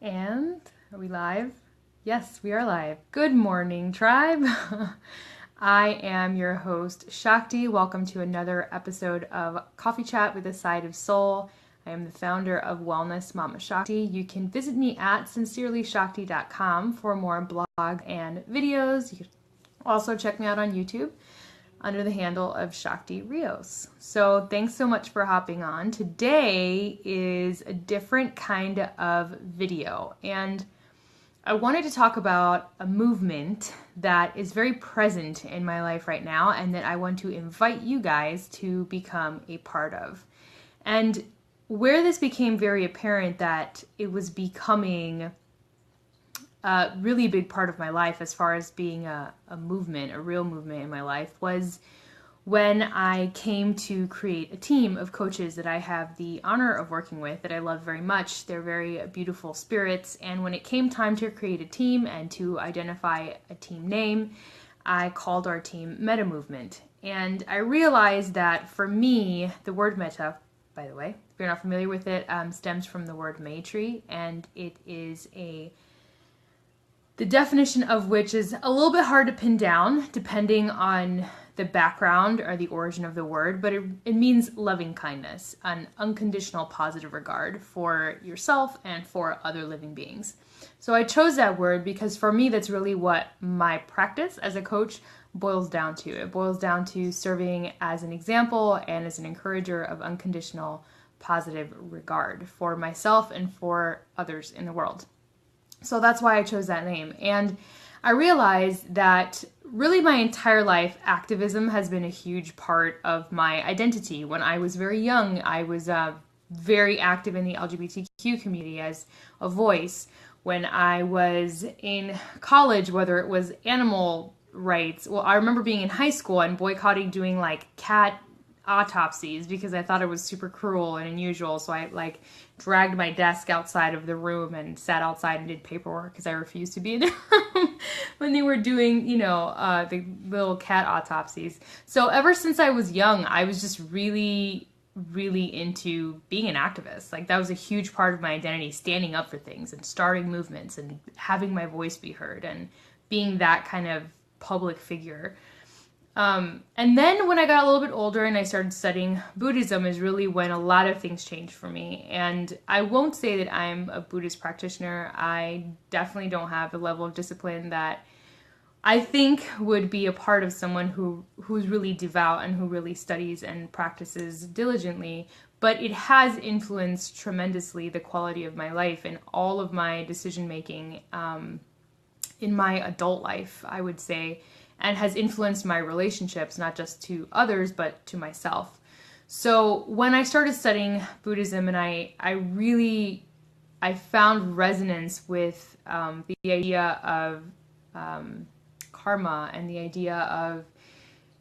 And are we live? Yes, we are live. Good morning, tribe. I am your host, Shakti. Welcome to another episode of Coffee Chat with a Side of Soul. I am the founder of Wellness Mama Shakti. You can visit me at sincerelyshakti.com for more blog and videos. You can also check me out on YouTube under the handle of Shakti Rios. So thanks so much for hopping on. Today is a different kind of video, and I wanted to talk about a movement that is very present in my life right now and that I want to invite you guys to become a part of. And where this became very apparent that it was becoming a really big part of my life as far as being a movement, a real movement in my life, was when I came to create a team of coaches that I have the honor of working with, that I love very much. They're very beautiful spirits. And when it came time to create a team and to identify a team name, I called our team Meta Movement. And I realized that for me, the word meta, by the way, if you're not familiar with it, stems from the word Maitri, and it is the definition of which is a little bit hard to pin down depending on the background or the origin of the word, but it means loving kindness, an unconditional positive regard for yourself and for other living beings. So I chose that word because for me, that's really what my practice as a coach boils down to. It boils down to serving as an example and as an encourager of unconditional positive regard for myself and for others in the world. So that's why I chose that name. And I realized that really my entire life, activism has been a huge part of my identity. When I was very young, I was very active in the LGBTQ community as a voice. When I was in college, whether it was animal rights, well, I remember being in high school and boycotting doing like cat autopsies because I thought it was super cruel and unusual. So I dragged my desk outside of the room and sat outside and did paperwork because I refused to be in the room when they were doing, the little cat autopsies. So ever since I was young, I was just really into being an activist. Like that was a huge part of my identity, standing up for things and starting movements and having my voice be heard and being that kind of public figure. And then when I got a little bit older and I started studying Buddhism is really when a lot of things changed for me. And I won't say that I'm a Buddhist practitioner. I definitely don't have the level of discipline that I think would be a part of someone who's really devout and who really studies and practices diligently. But it has influenced tremendously the quality of my life and all of my decision making in my adult life, I would say, and has influenced my relationships, not just to others, but to myself. So when I started studying Buddhism, and I found resonance with the idea of karma and the idea of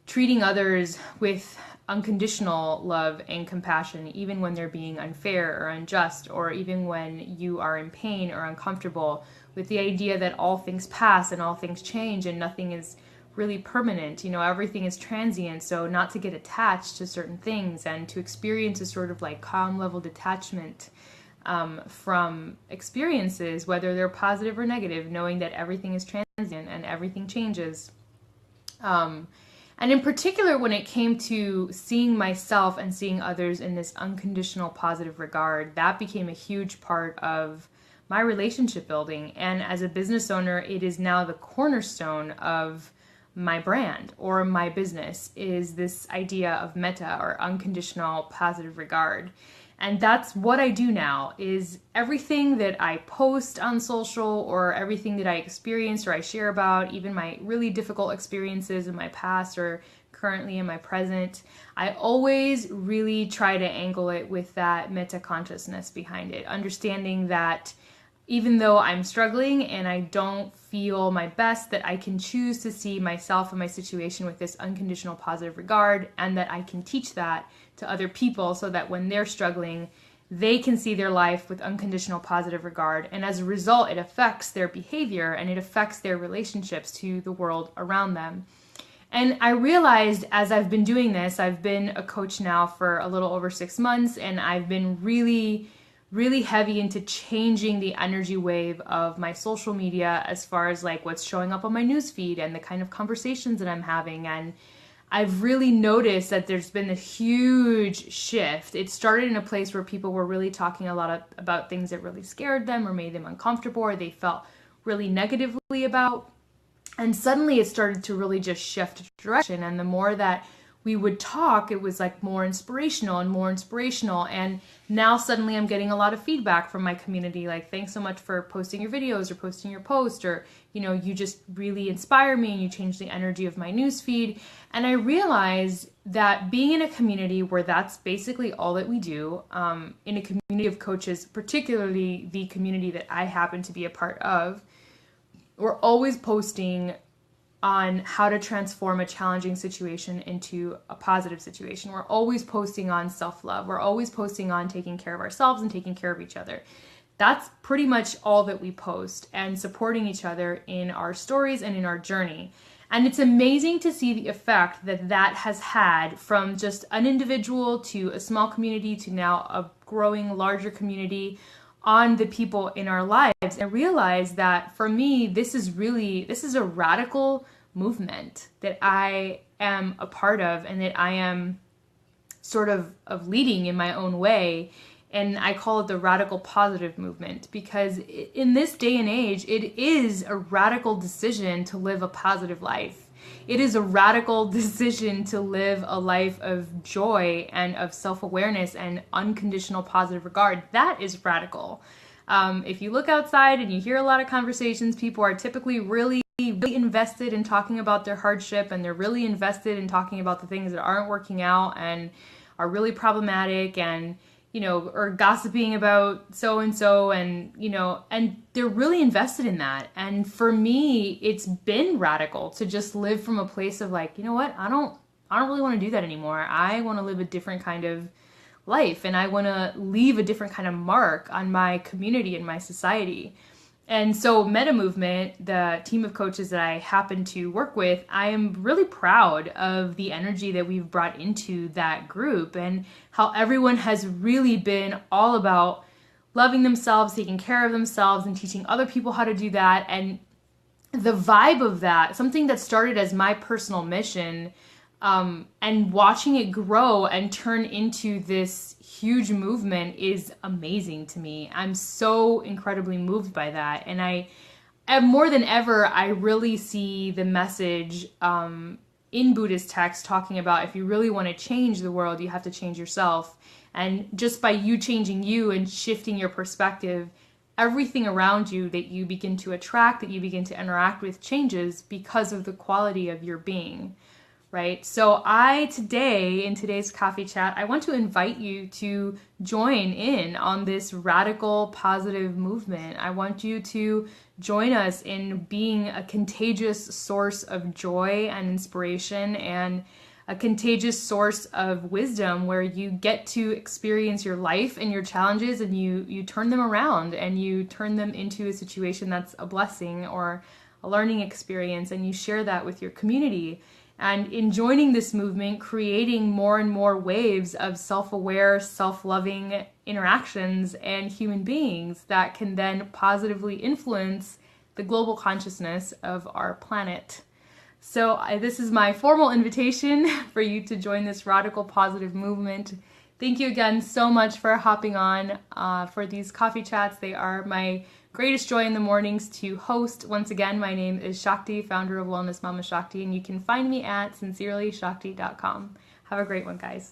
treating others with unconditional love and compassion, even when they're being unfair or unjust, or even when you are in pain or uncomfortable, with the idea that all things pass and all things change and nothing is really permanent. Everything is transient, so not to get attached to certain things and to experience a sort of like calm level detachment from experiences, whether they're positive or negative, knowing that everything is transient and everything changes. And in particular, when it came to seeing myself and seeing others in this unconditional positive regard, that became a huge part of my relationship building. And as a business owner, it is now the cornerstone of my brand or my business, is this idea of metta, or unconditional positive regard. And that's what I do now, is everything that I post on social or everything that I experience or I share about, even my really difficult experiences in my past or currently in my present, I always really try to angle it with that metta consciousness behind it, understanding that even though I'm struggling and I don't feel my best, that I can choose to see myself and my situation with this unconditional positive regard, and that I can teach that to other people so that when they're struggling, they can see their life with unconditional positive regard. And as a result, it affects their behavior and it affects their relationships to the world around them. And I realized as I've been doing this, I've been a coach now for a little over 6 months, and I've been really really heavy into changing the energy wave of my social media as far as like what's showing up on my newsfeed and the kind of conversations that I'm having. And I've really noticed that there's been a huge shift. It started in a place where people were really talking a lot about things that really scared them or made them uncomfortable or they felt really negatively about. And suddenly it started to really just shift direction. And the more that we would talk, it was like more inspirational and more inspirational. And now suddenly I'm getting a lot of feedback from my community. Like, thanks so much for posting your videos or posting your post, or, you know, you just really inspire me and you change the energy of my newsfeed. And I realized that being in a community where that's basically all that we do, in a community of coaches, particularly the community that I happen to be a part of, we're always posting on how to transform a challenging situation into a positive situation. We're always posting on self-love. We're always posting on taking care of ourselves and taking care of each other. That's pretty much all that we post, and supporting each other in our stories and in our journey. And it's amazing to see the effect that that has had from just an individual to a small community to now a growing larger community on the people in our lives. And I realized that for me, this is a radical movement that I am a part of and that I am sort of leading in my own way. And I call it the radical positive movement, because in this day and age, it is a radical decision to live a positive life. It is a radical decision to live a life of joy and of self-awareness and unconditional positive regard. That is radical. If you look outside and you hear a lot of conversations, people are typically really invested in talking about their hardship, and they're really invested in talking about the things that aren't working out and are really problematic, and, you know, or gossiping about so-and-so, and, you know, and they're really invested in that. And for me, it's been radical to just live from a place of like, you know what, I don't really want to do that anymore. I want to live a different kind of life, and I want to leave a different kind of mark on my community and my society. And so Meta Movement, the team of coaches that I happen to work with, I am really proud of the energy that we've brought into that group, and how everyone has really been all about loving themselves, taking care of themselves, and teaching other people how to do that. And the vibe of that, something that started as my personal mission, and watching it grow and turn into this huge movement is amazing to me. I'm so incredibly moved by that. And more than ever, I really see the message in Buddhist texts talking about, if you really want to change the world, you have to change yourself. And just by you changing you and shifting your perspective, everything around you that you begin to attract, that you begin to interact with, changes because of the quality of your being. Right? So today, in today's coffee chat, I want to invite you to join in on this radical positive movement. I want you to join us in being a contagious source of joy and inspiration, and a contagious source of wisdom, where you get to experience your life and your challenges, and you turn them around, and you turn them into a situation that's a blessing or a learning experience, and you share that with your community. And in joining this movement, creating more and more waves of self-aware, self-loving interactions and human beings that can then positively influence the global consciousness of our planet. So this is my formal invitation for you to join this radical positive movement. Thank you again so much for hopping on for these coffee chats. They are my greatest joy in the mornings to host. Once again, my name is Shakti, founder of Wellness Mama Shakti, and you can find me at sincerelyshakti.com. Have a great one, guys.